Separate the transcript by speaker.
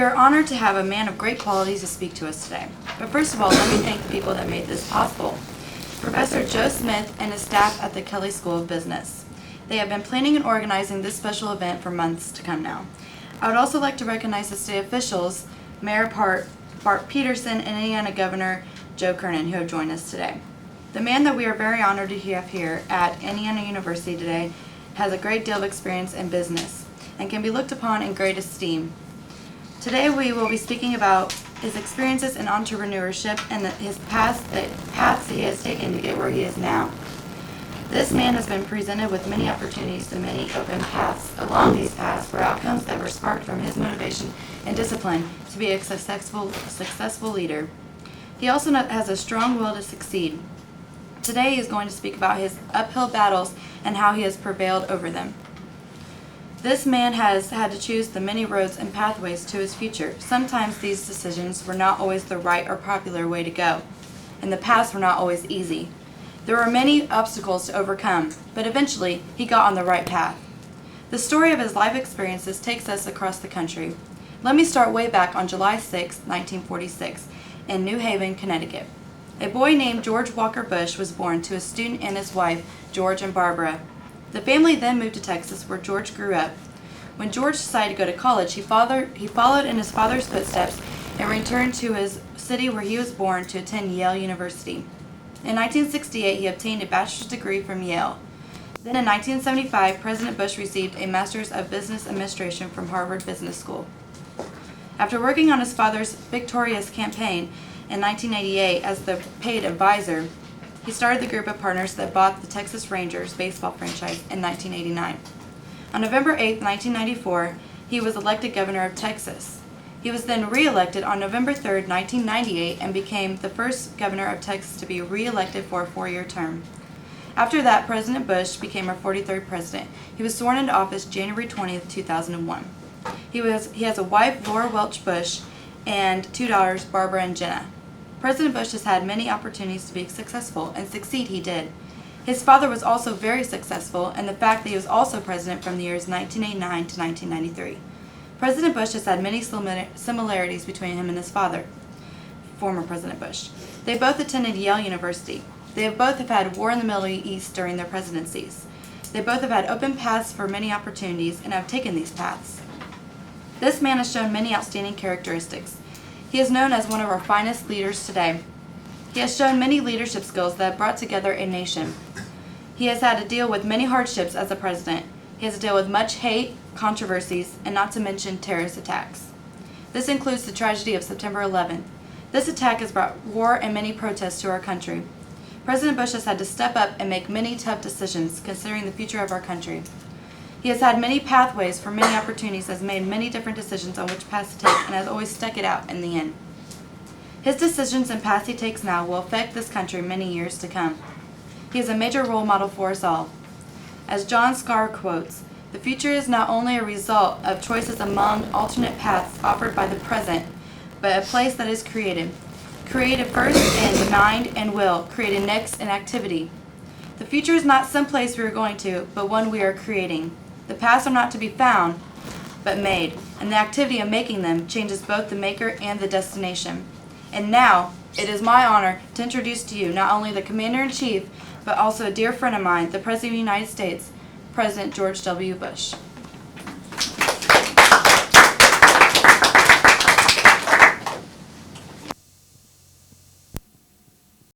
Speaker 1: We are honored to have a man of great qualities to speak to us today. But first of all, let me thank the people that made this possible. Professor Joe Smith and his staff at the Kelley School of Business. They have been planning and organizing this special event for months to come now. I would also like to recognize the state officials, Mayor Bart Peterson and Indiana Governor Joe Kernan, who have joined us today. The man that we are very honored to have here at Indiana University today has a great deal of experience in business and can be looked upon in great esteem. Today we will be speaking about his experiences in entrepreneurship and his paths that he has taken to get where he is now. This man has been presented with many opportunities and many open paths. Along these paths were outcomes that were sparked from his motivation and discipline to be a successful leader. He also has a strong will to succeed. Today he is going to speak about his uphill battles and how he has prevailed over them. This man has had to choose the many roads and pathways to his future. Sometimes these decisions were not always the right or popular way to go, and the paths were not always easy. There were many obstacles to overcome, but eventually he got on the right path. The story of his life experiences takes us across the country. Let me start way back on July 6, 1946, in New Haven, Connecticut. A boy named George Walker Bush was born to a student and his wife, George and Barbara. The family then moved to Texas, where George grew up. When George decided to go to college, he followed in his father's footsteps and returned to his city where he was born to attend Yale University. In 1968, he obtained a bachelor's degree from Yale. Then in 1975, President Bush received a Master's of Business Administration from Harvard Business School. After working on his father's victorious campaign in 1988 as the paid advisor, he started the group of partners that bought the Texas Rangers baseball franchise in 1989. On November 8, 1994, he was elected governor of Texas. He was then re-elected on November 3, 1998, and became the first governor of Texas to be re-elected for a 4-year term. After that, President Bush became our 43rd president. He was sworn into office January 20, 2001. He has a wife, Laura Welch Bush, and 2 daughters, Barbara and Jenna. President Bush has had many opportunities to be successful, and succeed he did. His father was also very successful, and the fact that he was also president from the years 1989 to 1993. President Bush has had many similarities between him and his father, former President Bush. They both attended Yale University. They both have had war in the Middle East during their presidencies. They both have had open paths for many opportunities and have taken these paths. This man has shown many outstanding characteristics. He is known as one of our finest leaders today. He has shown many leadership skills that have brought together a nation. He has had to deal with many hardships as a president. He has to deal with much hate, controversies, and not to mention terrorist attacks. This includes the tragedy of September 11th. This attack has brought war and many protests to our country. President Bush has had to step up and make many tough decisions considering the future of our country. He has had many pathways for many opportunities, has made many different decisions on which paths to take, and has always stuck it out in the end. His decisions and paths he takes now will affect this country many years to come. He is a major role model for us all. As John Scar quotes, "The future is not only a result of choices among alternate paths offered by the present, but a place that is created. Created first in the mind and will, created next in activity. The future is not some place we are going to, but one we are creating. The paths are not to be found, but made, and the activity of making them changes both the maker and the destination." And now, it is my honor to introduce to you not only the Commander-in-Chief, but also a dear friend of mine, the President of the United States, President George W. Bush.